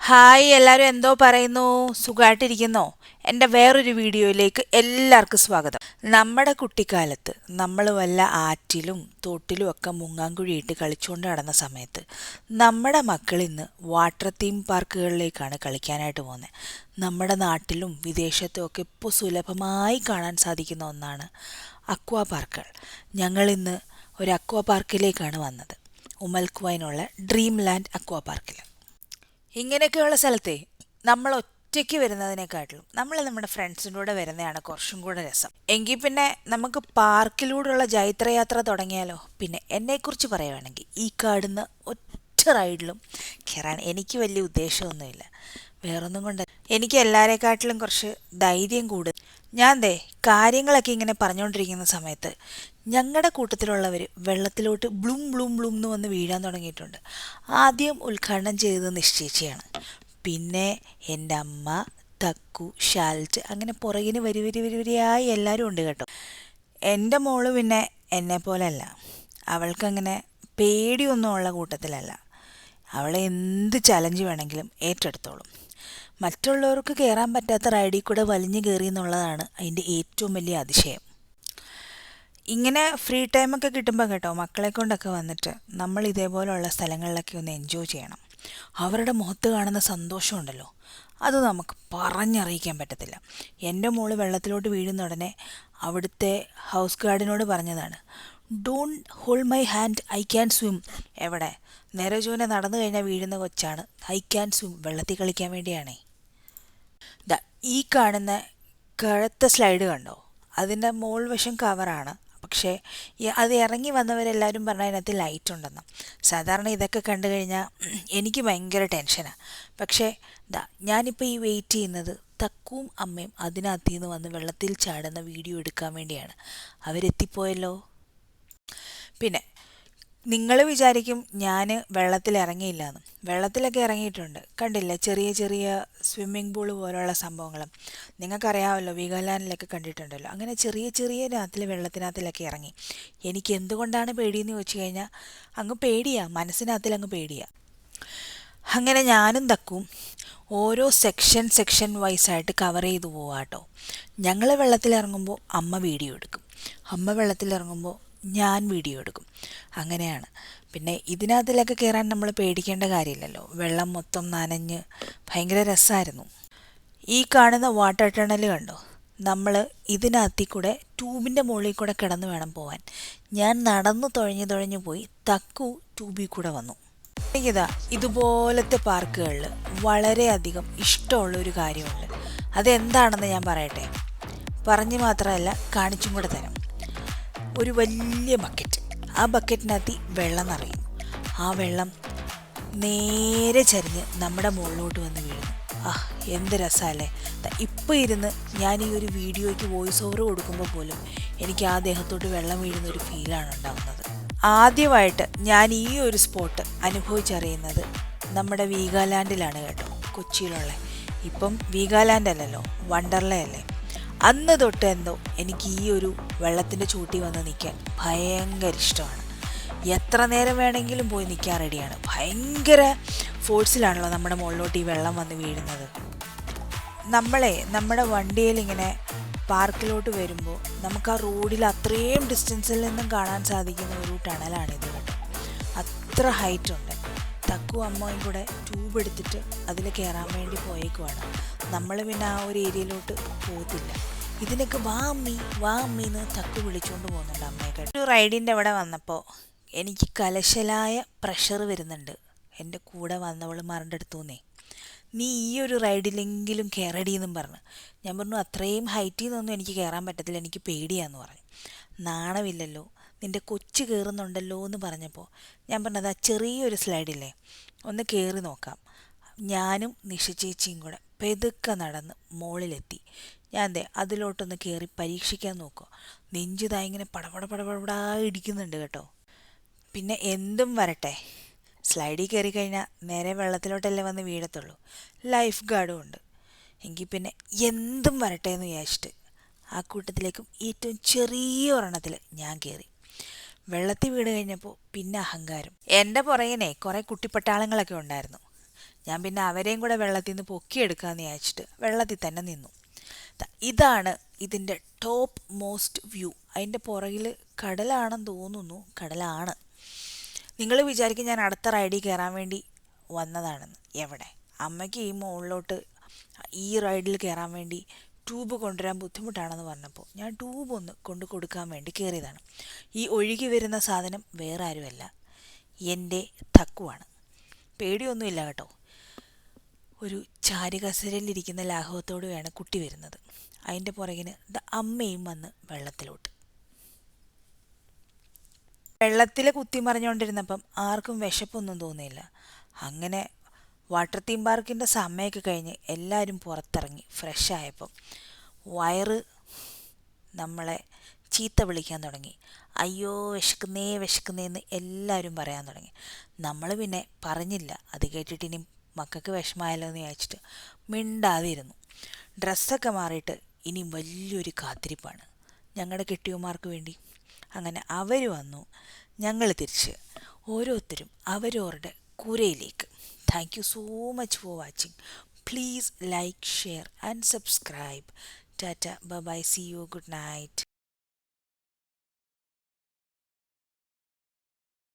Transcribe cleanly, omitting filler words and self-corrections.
Hi, എല്ലാവരും എന്തോ പറയുന്നു? സുഖമായിട്ടിരിക്കുന്നോ? എൻ്റെ വേറൊരു വീഡിയോയിലേക്ക് എല്ലാവർക്കും സ്വാഗതം. നമ്മുടെ കുട്ടിക്കാലത്ത് നമ്മൾ വല്ല ആറ്റിലും തോട്ടിലും ഒക്കെ മുങ്ങാങ്കുഴിയിട്ട് കളിച്ചുകൊണ്ട് നടന്ന സമയത്ത് നമ്മുടെ മക്കൾ ഇന്ന് വാട്ടർ തീം പാർക്കുകളിലേക്കാണ് കളിക്കാനായിട്ട് പോകുന്നത്. നമ്മുടെ നാട്ടിലും വിദേശത്തും ഒക്കെ ഇപ്പോൾ സുലഭമായി കാണാൻ സാധിക്കുന്ന ഒന്നാണ് അക്വാ പാർക്കുകൾ. ഞങ്ങളിന്ന് ഒരു അക്വാ പാർക്കിലേക്കാണ് വന്നത്. ഉമൽക്കുവൈനുള്ള ഡ്രീം ലാൻഡ് അക്വാ പാർക്കിൽ. ഇങ്ങനെയൊക്കെയുള്ള സ്ഥലത്തെ നമ്മൾ ഒറ്റയ്ക്ക് വരുന്നതിനെക്കാട്ടിലും നമ്മൾ നമ്മുടെ ഫ്രണ്ട്സിൻ്റെ കൂടെ വരുന്നതാണ് കുറച്ചും കൂടെ രസം. എങ്കിൽ പിന്നെ നമുക്ക് പാർക്കിലൂടെയുള്ള ജൈത്രയാത്ര തുടങ്ങിയാലോ? പിന്നെ എന്നെക്കുറിച്ച് പറയുകയാണെങ്കിൽ ഈ കാണുന്ന ഒറ്റ റൈഡിലും കയറാൻ എനിക്ക് വലിയ ഉദ്ദേശമൊന്നുമില്ല. വേറൊന്നും കൊണ്ട് എനിക്ക് എല്ലാവരെക്കാട്ടിലും കുറച്ച് ധൈര്യം കൂടുതൽ. ഞാൻ കാര്യങ്ങളൊക്കെ ഇങ്ങനെ പറഞ്ഞുകൊണ്ടിരിക്കുന്ന സമയത്ത് ഞങ്ങളുടെ കൂട്ടത്തിലുള്ളവർ വെള്ളത്തിലോട്ട് ബ്ലൂം ബ്ലൂം ബ്ലൂം എന്ന് വന്ന് വീഴാൻ തുടങ്ങിയിട്ടുണ്ട്. ആദ്യം ഉദ്ഘാടനം ചെയ്തത് നിശ്ചയിച്ചയാണ്. പിന്നെ എൻ്റെ അമ്മ, തക്കു, ഷാൽറ്റ്, അങ്ങനെ പുറകിന് വരിയായി എല്ലാവരും ഉണ്ട് കേട്ടോ. എൻ്റെ മോള് പിന്നെ എന്നെ പോലെയല്ല. അവൾക്കങ്ങനെ പേടിയൊന്നും ഉള്ള കൂട്ടത്തിലല്ല. അവളെ എന്ത് ചലഞ്ച് വേണമെങ്കിലും ഏറ്റെടുത്തോളും. മറ്റുള്ളവർക്ക് കയറാൻ പറ്റാത്ത റൈഡിൽ കൂടെ വലിഞ്ഞു കയറി എന്നുള്ളതാണ് അതിൻ്റെ ഏറ്റവും വലിയ അതിശയം. ഇങ്ങനെ ഫ്രീ ടൈമൊക്കെ കിട്ടുമ്പോൾ കേട്ടോ, മക്കളെ കൊണ്ടൊക്കെ വന്നിട്ട് നമ്മൾ ഇതേപോലെയുള്ള സ്ഥലങ്ങളിലൊക്കെ ഒന്ന് എൻജോയ് ചെയ്യണം. അവരുടെ മുഖത്ത് കാണുന്ന സന്തോഷമുണ്ടല്ലോ, അത് നമുക്ക് പറഞ്ഞറിയിക്കാൻ പറ്റത്തില്ല. എൻ്റെ മോള് വെള്ളത്തിലോട്ട് വീഴുന്ന ഉടനെ അവിടുത്തെ ഹൗസ് ഗാർഡിനോട് പറഞ്ഞതാണ്, don't hold my hand, I can swim. എവിടെ നേരജോനെ നടന്നു കഴിഞ്ഞാൽ വീഴുന്ന കൊച്ചാണ്. ഐ ക്യാൻ സ്വിം, വെള്ളത്തിൽ കളിക്കാൻ വേണ്ടിയാണേ. ഈ കാണുന്ന കഴുത്ത സ്ലൈഡ് കണ്ടോ? അതിൻ്റെ മോൾ വശം കവറാണ്. പക്ഷേ അത് ഇറങ്ങി വന്നവരെല്ലാവരും പറഞ്ഞ അതിനകത്ത് ലൈറ്റ് ഉണ്ടെന്ന്. സാധാരണ ഇതൊക്കെ കണ്ടു കഴിഞ്ഞാൽ എനിക്ക് ഭയങ്കര ടെൻഷനാണ്. പക്ഷേ ഞാനിപ്പോൾ ഈ വെയിറ്റ് ചെയ്യുന്നത് തക്കുവും അമ്മയും അതിനകത്ത് നിന്ന് വന്ന് വെള്ളത്തിൽ ചാടുന്ന വീഡിയോ എടുക്കാൻ വേണ്ടിയാണ്. അവരെത്തിപ്പോയല്ലോ. പിന്നെ നിങ്ങൾ വിചാരിക്കും ഞാൻ വെള്ളത്തിൽ ഇറങ്ങിയില്ല എന്ന്. വെള്ളത്തിലൊക്കെ ഇറങ്ങിയിട്ടുണ്ട്. കണ്ടില്ലേ ചെറിയ ചെറിയ സ്വിമ്മിംഗ് പൂള് പോലുള്ള സംഭവങ്ങളും. നിങ്ങൾക്കറിയാമല്ലോ, വീഗാലാൻഡിലൊക്കെ കണ്ടിട്ടുണ്ടല്ലോ. അങ്ങനെ ചെറിയ ചെറിയ വെള്ളത്തിനകത്തിലൊക്കെ ഇറങ്ങി. എനിക്ക് എന്തുകൊണ്ടാണ് പേടിയെന്ന് ചോദിച്ചു കഴിഞ്ഞാൽ അങ്ങ് പേടിയാ, മനസ്സിനകത്തിൽ അങ്ങ് പേടിയാ. അങ്ങനെ ഞാനും തക്കും ഓരോ സെക്ഷൻ വൈസായിട്ട് കവർ ചെയ്തു പോവാട്ടോ. ഞങ്ങൾ വെള്ളത്തിലിറങ്ങുമ്പോൾ അമ്മ വീഡിയോ എടുക്കും, അമ്മ വെള്ളത്തിലിറങ്ങുമ്പോൾ ഞാൻ വീഡിയോ എടുക്കും. അങ്ങനെയാണ്. പിന്നെ ഇതിനകത്തിലൊക്കെ കയറാൻ നമ്മൾ പേടിക്കേണ്ട കാര്യമില്ലല്ലോ. വെള്ളം മൊത്തം നനഞ്ഞ് ഭയങ്കര രസമായിരുന്നു. ഈ കാണുന്ന വാട്ടർ ടണൽ കണ്ടോ? നമ്മൾ ഇതിനകത്തിൽ കൂടെ ട്യൂബിൻ്റെ മുകളിൽ കൂടെ കിടന്ന് വേണം പോകാൻ. ഞാൻ നടന്നു തുഴഞ്ഞു പോയി, തക്കു ട്യൂബിൽ കൂടെ വന്നു. എനിക്കിതാ ഇതുപോലത്തെ പാർക്കുകളിൽ വളരെയധികം ഇഷ്ടമുള്ളൊരു കാര്യമുണ്ട്. അതെന്താണെന്ന് ഞാൻ പറയട്ടെ. പറഞ്ഞു മാത്രമല്ല, കാണിച്ചും കൂടെ തരാം. ഒരു വലിയ ബക്കറ്റ്, ആ ബക്കറ്റിനകത്ത് വെള്ളം നിറയും. ആ വെള്ളം നേരെ ചരിഞ്ഞ് നമ്മുടെ മുകളിലോട്ട് വന്ന് വീഴുന്നു. എന്ത് രസമല്ലേ! ഇപ്പോൾ ഇരുന്ന് ഞാൻ ഈ ഒരു വീഡിയോയ്ക്ക് വോയിസ് ഓവർ കൊടുക്കുമ്പോൾ പോലും എനിക്ക് ആ ദേഹത്തോട്ട് വെള്ളം വീഴുന്നൊരു ഫീലാണ് ഉണ്ടാകുന്നത്. ആദ്യമായിട്ട് ഞാൻ ഈ ഒരു സ്പോട്ട് അനുഭവിച്ചറിയുന്നത് നമ്മുടെ വീഗാലാൻഡിലാണ് കേട്ടോ, കൊച്ചിയിലുള്ള. ഇപ്പം വീഗാലാൻഡ് അല്ലല്ലോ, വണ്ടർലേ അല്ലേ. അന്ന് തൊട്ട് എന്തോ എനിക്ക് ഈ ഒരു വെള്ളത്തിൻ്റെ ചൂട്ടി വന്ന് നിൽക്കാൻ ഭയങ്കര ഇഷ്ടമാണ്. എത്ര നേരം വേണമെങ്കിലും പോയി നിൽക്കാൻ റെഡിയാണ്. ഭയങ്കര ഫോഴ്സിലാണല്ലോ നമ്മുടെ മുകളിലോട്ട് ഈ വെള്ളം വന്ന് വീഴുന്നത്. നമ്മുടെ വണ്ടിയിൽ ഇങ്ങനെ പാർക്കിലോട്ട് വരുമ്പോൾ നമുക്ക് ആ റോഡിൽ അത്രയും ഡിസ്റ്റൻസിൽ നിന്നും കാണാൻ സാധിക്കുന്ന ഒരു ടണലാണിത് കേട്ടോ. അത്ര ഹൈറ്റ് ഉണ്ട്. തക്കും അമ്മയും കൂടെ ട്യൂബ് എടുത്തിട്ട് അതിൽ കയറാൻ വേണ്ടി പോയേക്കുവാണ്. നമ്മൾ പിന്നെ ആ ഒരു ഏരിയയിലോട്ട് പോകത്തില്ല. ഇതിനൊക്കെ വാ അമ്മി എന്ന് തക്കു വിളിച്ചുകൊണ്ട് പോകുന്നുണ്ട് അമ്മയൊക്കെ. ഒരു റൈഡിൻ്റെ അവിടെ വന്നപ്പോൾ എനിക്ക് കലശലായ പ്രഷർ വരുന്നുണ്ട്. എൻ്റെ കൂടെ വന്നവൾ മാറിൻ്റെ അടുത്തുനിന്നേ, നീ ഈ ഒരു റൈഡിലെങ്കിലും കയറടിയെന്നും പറഞ്ഞു. ഞാൻ പറഞ്ഞു, അത്രയും ഹൈറ്റിൽ നിന്നൊന്നും എനിക്ക് കയറാൻ പറ്റത്തില്ല, എനിക്ക് പേടിയാന്ന് പറഞ്ഞു. നാണമില്ലല്ലോ, നിൻ്റെ കൊച്ചു കയറുന്നുണ്ടല്ലോ എന്ന് പറഞ്ഞപ്പോൾ ഞാൻ പറഞ്ഞത്, ആ ചെറിയൊരു സ്ലൈഡില്ലേ, ഒന്ന് കയറി നോക്കാം. ഞാനും നിഷ ചേച്ചിയും കൂടെ പെതുക്കെ നടന്ന് മുകളിലെത്തി. ഞാൻ അതിലോട്ടൊന്ന് കയറി പരീക്ഷിക്കാൻ നോക്കുക. നെഞ്ചിതാ ഇങ്ങനെ പടപടാ ഇടിക്കുന്നുണ്ട് കേട്ടോ. പിന്നെ എന്തും വരട്ടെ, സ്ലൈഡിൽ കയറി കഴിഞ്ഞാൽ നേരെ വെള്ളത്തിലോട്ടല്ലേ വന്ന് വീഴത്തുള്ളൂ. ലൈഫ് ഗാർഡും ഉണ്ട്. എങ്കിൽ പിന്നെ എന്തും വരട്ടെ എന്ന് വിചാരിച്ചിട്ട് ആ കൂട്ടത്തിലേക്കും ഏറ്റവും ചെറിയ ഒരെണ്ണത്തിൽ ഞാൻ കയറി. വെള്ളത്തിൽ വീണ് കഴിഞ്ഞപ്പോൾ പിന്നെ അഹങ്കാരം. എൻ്റെ പുറകിനെ കുറേ കുട്ടിപ്പട്ടാളങ്ങളൊക്കെ ഉണ്ടായിരുന്നു. ഞാൻ പിന്നെ അവരെയും കൂടെ വെള്ളത്തിൽ നിന്ന് പൊക്കിയെടുക്കാമെന്ന് വിചാരിച്ചിട്ട് വെള്ളത്തിൽ തന്നെ നിന്നു. ഇതാണ് ഇതിൻ്റെ ടോപ്പ് മോസ്റ്റ് വ്യൂ. അതിൻ്റെ പുറകിൽ കടലാണെന്ന് തോന്നുന്നു, കടലാണ്. നിങ്ങൾ വിചാരിക്കും ഞാൻ അടുത്ത റൈഡിൽ കയറാൻ വേണ്ടി വന്നതാണെന്ന്. എവിടെ, അമ്മയ്ക്ക് ഈ മുകളിലോട്ട് ഈ റൈഡിൽ കയറാൻ വേണ്ടി ട്യൂബ് കൊണ്ടുവരാൻ ബുദ്ധിമുട്ടാണെന്ന് പറഞ്ഞപ്പോൾ ഞാൻ ട്യൂബ് ഒന്ന് കൊണ്ടു കൊടുക്കാൻ വേണ്ടി കയറിയതാണ്. ഈ ഒഴുകി വരുന്ന സാധനം വേറെ ആരുമല്ല, എൻ്റെ തക്കുവാണ്. പേടിയൊന്നുമില്ല കേട്ടോ. ഒരു ചാരുകസരയിലിരിക്കുന്ന ലാഘവത്തോടെയാണ് കുട്ടി വരുന്നത്. അതിൻ്റെ പുറകിന് അമ്മയും വന്ന് വെള്ളത്തിലോട്ട്. വെള്ളത്തിൽ കുത്തിമറിഞ്ഞുകൊണ്ടിരുന്നപ്പം ആർക്കും വിശപ്പൊന്നും തോന്നിയില്ല. അങ്ങനെ വാട്ടർ തീം പാർക്കിൻ്റെ സമയമൊക്കെ കഴിഞ്ഞ് എല്ലാവരും പുറത്തിറങ്ങി ഫ്രഷായപ്പം വയറ് നമ്മളെ ചീത്ത വിളിക്കാൻ തുടങ്ങി. അയ്യോ വിശക്കുന്നേ വിശക്കുന്നേന്ന് എല്ലാവരും പറയാൻ തുടങ്ങി. നമ്മൾ പിന്നെ പറഞ്ഞില്ല. അത് കേട്ടിട്ട് ഇനി മക്കൾക്ക് വിഷമമായല്ലോ എന്ന് വിചാരിച്ചിട്ട് മിണ്ടാതെ ഇരുന്നു. ഡ്രസ്സൊക്കെ മാറിയിട്ട് ഇനി വലിയൊരു കാത്തിരിപ്പാണ് ഞങ്ങളുടെ കെട്ടിയവന്മാർക്ക് വേണ്ടി. അങ്ങനെ അവർ വന്നു, ഞങ്ങൾ തിരിച്ച് ഓരോരുത്തരും അവരവരുടെ കൂരയിലേക്ക്. Thank you so much for watching. Please like, share and subscribe. Tata, bye bye, see you, good night.